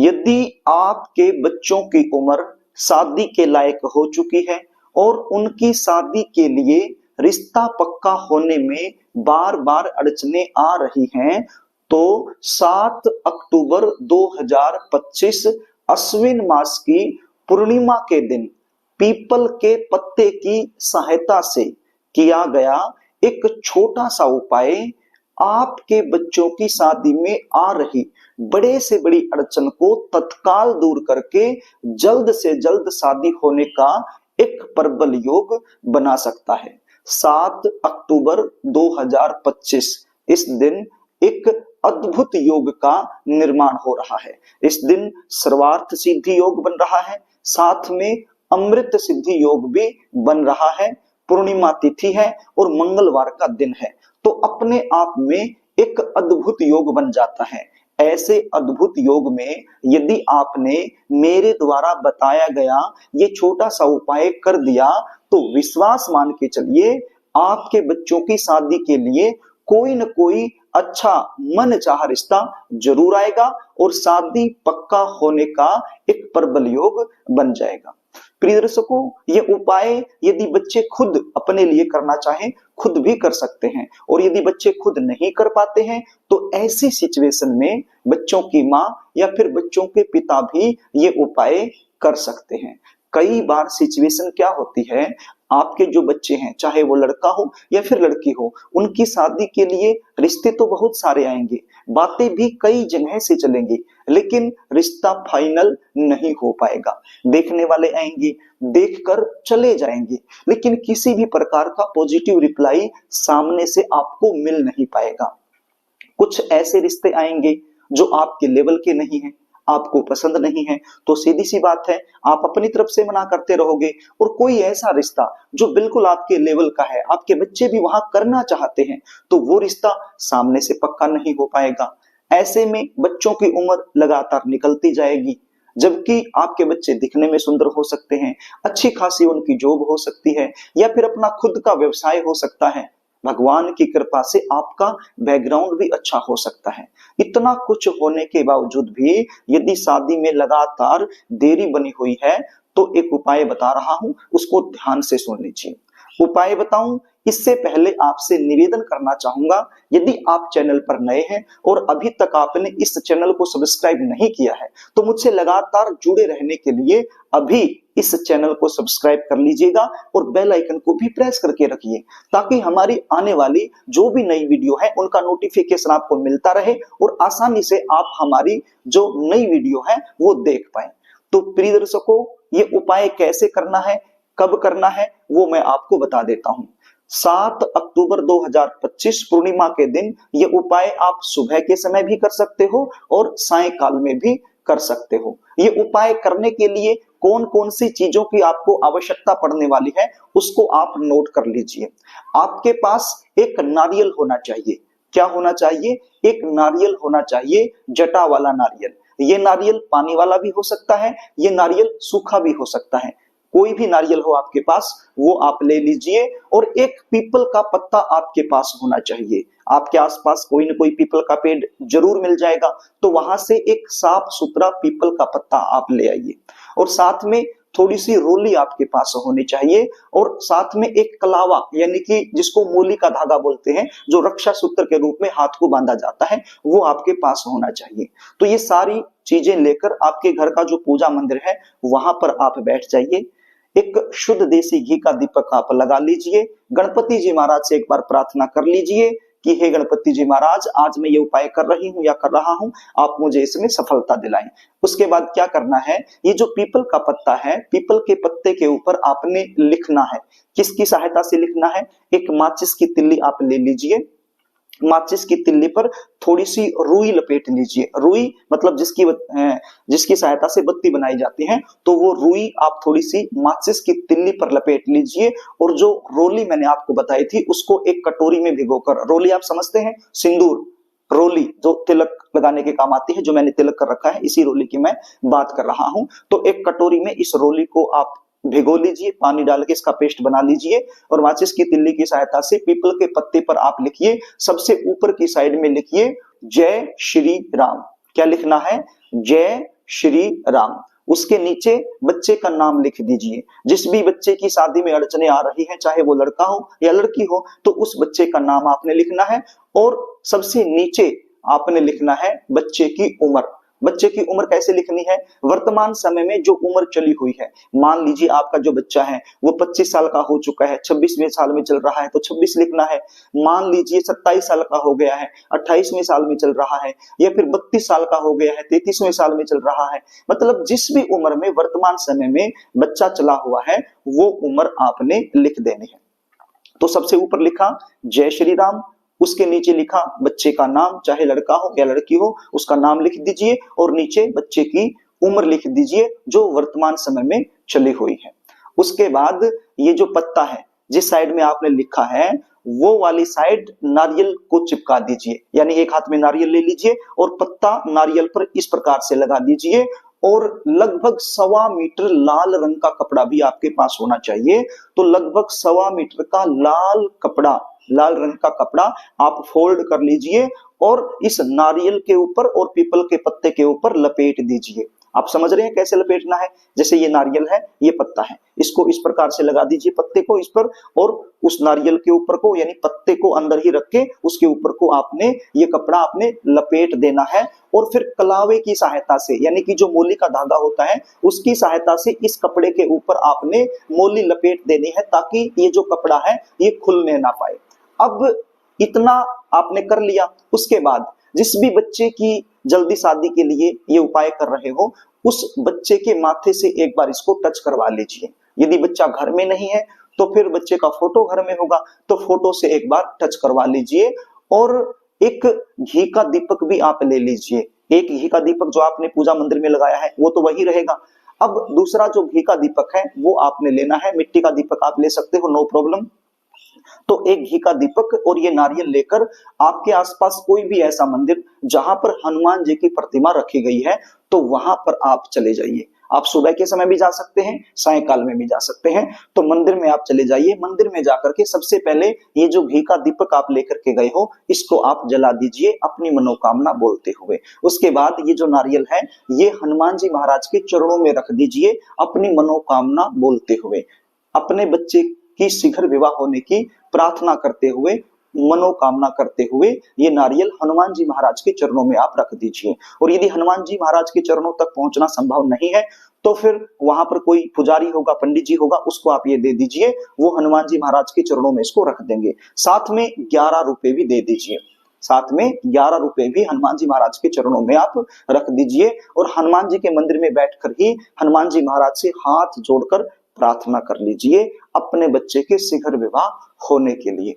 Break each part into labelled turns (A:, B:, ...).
A: यदि आपके बच्चों की उम्र शादी के लायक हो चुकी है और उनकी शादी के लिए रिश्ता पक्का होने में बार बार अड़चने आ रही हैं, तो 7 अक्टूबर 2025 अश्विन मास की पूर्णिमा के दिन पीपल के पत्ते की सहायता से किया गया एक छोटा सा उपाय आपके बच्चों की शादी में आ रही बड़े से बड़ी अड़चन को तत्काल दूर करके जल्द से जल्द शादी होने का एक प्रबल योग बना सकता है। 7 अक्टूबर 2025 इस दिन एक अद्भुत योग का निर्माण हो रहा है। इस दिन सर्वार्थ सिद्धि योग बन रहा है, साथ में अमृत सिद्धि योग भी बन रहा है। पूर्णिमा तिथि है और मंगलवार का दिन है, तो अपने आप में एक अद्भुत योग बन जाता है। ऐसे अद्भुत योग में यदि आपने मेरे द्वारा बताया गया ये छोटा सा उपाय कर दिया, तो विश्वास मान के चलिए आपके बच्चों की शादी के लिए कोई न कोई अच्छा मन चाह रिश्ता जरूर आएगा और शादी पक्का होने का एक प्रबल योग बन जाएगा। प्रिय दर्शकों, ये उपाय यदि बच्चे खुद अपने लिए करना चाहें खुद भी कर सकते हैं, और यदि बच्चे खुद नहीं कर पाते हैं तो ऐसी सिचुएशन में बच्चों की माँ या फिर बच्चों के पिता भी ये उपाय कर सकते हैं। कई बार सिचुएशन क्या होती है, आपके जो बच्चे हैं चाहे वो लड़का हो या फिर लड़की हो, उनकी शादी के लिए रिश्ते तो बहुत सारे आएंगे, बातें भी कई जगह से चलेंगी, लेकिन रिश्ता फाइनल नहीं हो पाएगा। देखने वाले आएंगे, देखकर चले जाएंगे, लेकिन किसी भी प्रकार का पॉजिटिव रिप्लाई सामने से आपको मिल नहीं पाएगा। कुछ ऐसे रिश्ते आएंगे जो आपके लेवल के नहीं है, आपको पसंद नहीं है, तो सीधी सी बात है आप अपनी तरफ से मना करते रहोगे। और कोई ऐसा रिश्ता जो बिल्कुल आपके लेवल का है, आपके बच्चे भी वहां करना चाहते हैं, तो वो रिश्ता सामने से पक्का नहीं हो पाएगा। ऐसे में बच्चों की उम्र लगातार निकलती जाएगी, जबकि आपके बच्चे दिखने में सुंदर हो सकते हैं, अच्छी खासी उनकी जॉब हो सकती है, या फिर अपना खुद का व्यवसाय हो सकता है। भगवान की कृपा से आपका बैकग्राउंड भी अच्छा हो सकता है। इतना कुछ होने के बावजूद भी यदि शादी में लगातार देरी बनी हुई है, तो एक उपाय बता रहा हूं, उसको ध्यान से सुन लीजिए। उपाय बताऊं इससे पहले आपसे निवेदन करना चाहूंगा, यदि आप चैनल पर नए हैं और अभी तक आपने इस चैनल को सब्सक्राइब नहीं किया है, तो मुझसे लगातार जुड़े रहने के लिए अभी इस चैनल को सब्सक्राइब कर लीजिएगा और बेल आइकन को भी प्रेस करके रखिए, ताकि हमारी आने वाली जो भी नई वीडियो है उनका नोटिफिकेशन आपको मिलता रहे और आसानी से आप हमारी जो नई वीडियो है वो देख पाए। तो प्रिय दर्शकों, ये उपाय कैसे करना है, कब करना है, वो मैं आपको बता देता हूं। 7 अक्टूबर 2025 पूर्णिमा के दिन ये उपाय आप सुबह के समय भी कर सकते हो और सायंकाल में भी कर सकते हो। ये उपाय करने के लिए कौन कौन सी चीजों की आपको आवश्यकता पड़ने वाली है उसको आप नोट कर लीजिए। आपके पास एक नारियल होना चाहिए। क्या होना चाहिए? एक नारियल होना चाहिए, जटा वाला नारियल। ये नारियल पानी वाला भी हो सकता है, ये नारियल सूखा भी हो सकता है। कोई भी नारियल हो आपके पास वो आप ले लीजिए, और एक पीपल का पत्ता आपके पास होना चाहिए। आपके आसपास कोई न कोई पीपल का पेड़ जरूर मिल जाएगा, तो वहां से एक साफ सुथरा पीपल का पत्ता आप ले आइए, और साथ में थोड़ी सी रोली आपके पास होनी चाहिए, और साथ में एक कलावा यानी कि जिसको मूली का धागा बोलते हैं, जो रक्षा सूत्र के रूप में हाथ को बांधा जाता है, वो आपके पास होना चाहिए। तो ये सारी चीजें लेकर आपके घर का जो पूजा मंदिर है वहां पर आप बैठ जाइए। एक शुद्ध देसी घी का दीपक आप लगा लीजिए। गणपति जी महाराज से एक बार प्रार्थना कर लीजिए कि हे गणपति जी महाराज, आज मैं ये उपाय कर रही हूँ या कर रहा हूँ, आप मुझे इसमें सफलता दिलाएं। उसके बाद क्या करना है, ये जो पीपल का पत्ता है, पीपल के पत्ते के ऊपर आपने लिखना है। किसकी सहायता से लिखना है? एक माचिस की तिल्ली आप ले लीजिए। माचिस की तिल्ली पर थोड़ी सी रुई लपेट लीजिए। रुई मतलब जिसकी सहायता से बत्ती बनाई जाती है, तो वो रुई आप थोड़ी सी माचिस की तिल्ली पर लपेट लीजिए, और जो रोली मैंने आपको बताई थी उसको एक कटोरी में भिगोकर, रोली आप समझते हैं, सिंदूर रोली जो तिलक लगाने के काम आती है, जो मैंने तिलक कर रखा है, इसी रोली की मैं बात कर रहा हूं। तो एक कटोरी में इस रोली को आप भिगो लीजिए, पानी डाल के इसका पेस्ट बना लीजिए, और माचिस की तिल्ली की सहायता से पीपल के पत्ते पर आप लिखिए, सबसे ऊपर की साइड में लिखिए जय श्री राम। क्या लिखना है? जय श्री राम। उसके नीचे बच्चे का नाम लिख दीजिए। जिस भी बच्चे की शादी में अड़चने आ रही हैं, चाहे वो लड़का हो या लड़की हो, तो उस बच्चे का नाम आपने लिखना है और सबसे नीचे आपने लिखना है बच्चे की उम्र। बच्चे की उम्र कैसे लिखनी है? वर्तमान समय में जो उम्र चली हुई है, मान लीजिए आपका जो बच्चा है वो 25 साल का हो चुका है, 26वें साल में चल रहा है तो 26 लिखना है। मान लीजिए 27 साल का हो गया है, 28वें साल में चल रहा है, या फिर 32 साल का हो गया है, 33वें साल में चल रहा है। मतलब जिस भी उम्र में वर्तमान समय में बच्चा चला हुआ है वो उम्र आपने लिख देनी है। तो सबसे ऊपर लिखा जय श्री राम, उसके नीचे लिखा बच्चे का नाम, चाहे लड़का हो या लड़की हो उसका नाम लिख दीजिए और नीचे बच्चे की उम्र लिख दीजिए जो वर्तमान समय में चली हुई है। उसके बाद ये जो पत्ता है जिस साइड में आपने लिखा है वो वाली साइड नारियल को चिपका दीजिए, यानी एक हाथ में नारियल ले लीजिए और पत्ता नारियल पर इस प्रकार से लगा दीजिए और लगभग 1.25 मीटर लाल रंग का कपड़ा भी आपके पास होना चाहिए। तो लगभग 1.25 मीटर का लाल रंग का कपड़ा आप फोल्ड कर लीजिए और इस नारियल के ऊपर और पीपल के पत्ते के ऊपर लपेट दीजिए। आप समझ रहे हैं कैसे लपेटना है? जैसे ये नारियल है, ये पत्ता है, इसको इस प्रकार से लगा दीजिए पत्ते को इस पर, और उस नारियल के ऊपर को यानी पत्ते को अंदर ही रख के उसके ऊपर को आपने ये कपड़ा आपने लपेट देना है। और फिर कलावे की सहायता से, यानी कि जो मोली का धागा होता है उसकी सहायता से इस कपड़े के ऊपर आपने मोली लपेट देनी है ताकि ये जो कपड़ा है ये खुलने ना पाए। अब इतना आपने कर लिया। उसके बाद जिस भी बच्चे की जल्दी शादी के लिए ये उपाय कर रहे हो उस बच्चे के माथे से एक बार इसको टच करवा लीजिए। यदि बच्चा घर में नहीं है तो फिर बच्चे का फोटो घर में होगा तो फोटो से एक बार टच करवा लीजिए। और एक घी का दीपक भी आप ले लीजिए। एक घी का दीपक जो आपने पूजा मंदिर में लगाया है वो तो वही रहेगा। अब दूसरा जो घी का दीपक है वो आपने लेना है, मिट्टी का दीपक आप ले सकते हो, नो प्रॉब्लम। तो एक घी का दीपक और ये नारियल लेकर आपके आसपास कोई भी ऐसा मंदिर जहां पर हनुमान जी की प्रतिमा रखी गई है तो वहां पर आप चले जाइए। आप सुबह के समय भी जा सकते हैं, सायंकाल में भी जा सकते हैं। तो मंदिर में आप चले जाइए। मंदिर में जाकर के सबसे पहले ये जो घी का दीपक आप लेकर के गए हो इसको आप जला दीजिए अपनी मनोकामना बोलते हुए। उसके बाद ये जो नारियल है ये हनुमान जी महाराज के चरणों में रख दीजिए अपनी मनोकामना बोलते हुए। अपने बच्चे की शीघ्र विवाह होने की प्रार्थना करते हुए, मनोकामना करते हुए ये नारियल हनुमान जी महाराज के चरणों में आप रख दीजिए। और यदि हनुमान जी महाराज के चरणों तक पहुंचना संभव नहीं है तो फिर वहां पर कोई पुजारी होगा, पंडित जी होगा, उसको आप ये दे दीजिए, वो हनुमान जी महाराज के चरणों में इसको रख देंगे। साथ में 11 रुपए भी दे दीजिए। साथ में 11 रुपए भी हनुमान जी महाराज के चरणों में आप रख दीजिए और हनुमान जी के मंदिर में बैठकर ही हनुमान जी महाराज से हाथ जोड़कर प्रार्थना कर लीजिए अपने बच्चे के शीघ्र विवाह होने के लिए।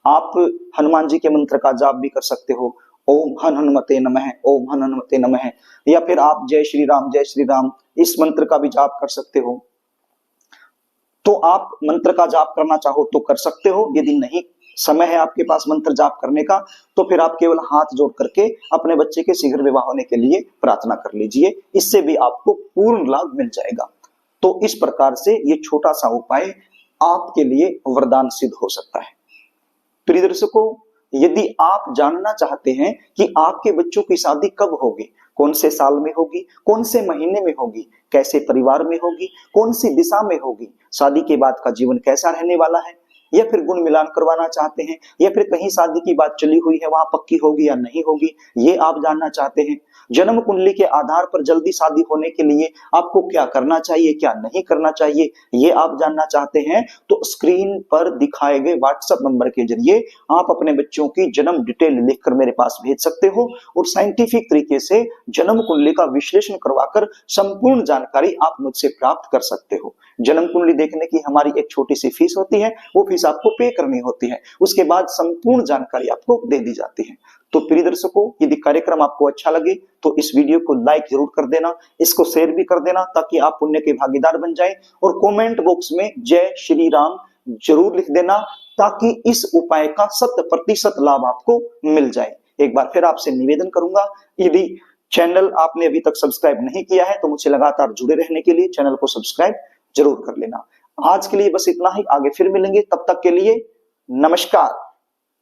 A: आप हनुमान जी के मंत्र का जाप भी कर सकते हो, ओम हन हनुमते नमः, ओम हन हनुमते नमः, या फिर आप जय श्री राम इस मंत्र का भी जाप कर सकते हो। तो आप मंत्र का जाप करना चाहो तो कर सकते हो, यदि नहीं समय है आपके पास मंत्र जाप करने का तो फिर आप केवल हाथ जोड़ करके अपने बच्चे के शीघ्र विवाह होने के लिए प्रार्थना कर लीजिए। इससे भी आपको पूर्ण लाभ मिल जाएगा। तो इस प्रकार से ये छोटा सा उपाय आपके लिए वरदान सिद्ध हो सकता है। प्रिय दर्शकों, यदि आप जानना चाहते हैं कि आपके बच्चों की शादी कब होगी, कौन से साल में होगी, कौन से महीने में होगी, कैसे परिवार में होगी, कौन सी दिशा में होगी, शादी के बाद का जीवन कैसा रहने वाला है, या फिर गुण मिलान करवाना चाहते हैं, या फिर कहीं शादी की बात चली हुई है वहां पक्की होगी या नहीं होगी, ये आप जानना चाहते हैं। जन्म कुंडली के आधार पर जल्दी शादी होने के लिए आपको क्या करना चाहिए, क्या नहीं करना चाहिए, ये आप जानना चाहते हैं तो स्क्रीन पर दिखाए गए व्हाट्सएप नंबर के जरिए आप अपने बच्चों की जन्म डिटेल लिखकर मेरे पास भेज सकते हो और साइंटिफिक तरीके से जन्म कुंडली का विश्लेषण करवाकर संपूर्ण जानकारी आप मुझसे प्राप्त कर सकते हो। जन्म कुंडली देखने की हमारी एक छोटी सी फीस होती है, वो फीस आपको पे करनी होती है, उसके बाद संपूर्ण जानकारी आपको दे दी जाती है। तो प्रिय दर्शकों, यदि कार्यक्रम आपको अच्छा लगे तो इस वीडियो को लाइक जरूर कर देना, इसको शेयर भी कर देना ताकि आप पुण्य के भागीदार बन जाएं, और कमेंट बॉक्स में जय श्री राम जरूर लिख देना ताकि इस उपाय का 100% लाभ आपको मिल जाए। एक बार फिर आपसे निवेदन करूंगा, यदि चैनल आपने अभी तक सब्सक्राइब नहीं किया है तो मुझसे लगातार जुड़े रहने के लिए चैनल को सब्सक्राइब जरूर कर लेना। आज के लिए बस इतना ही, आगे फिर मिलेंगे, तब तक के लिए नमस्कार।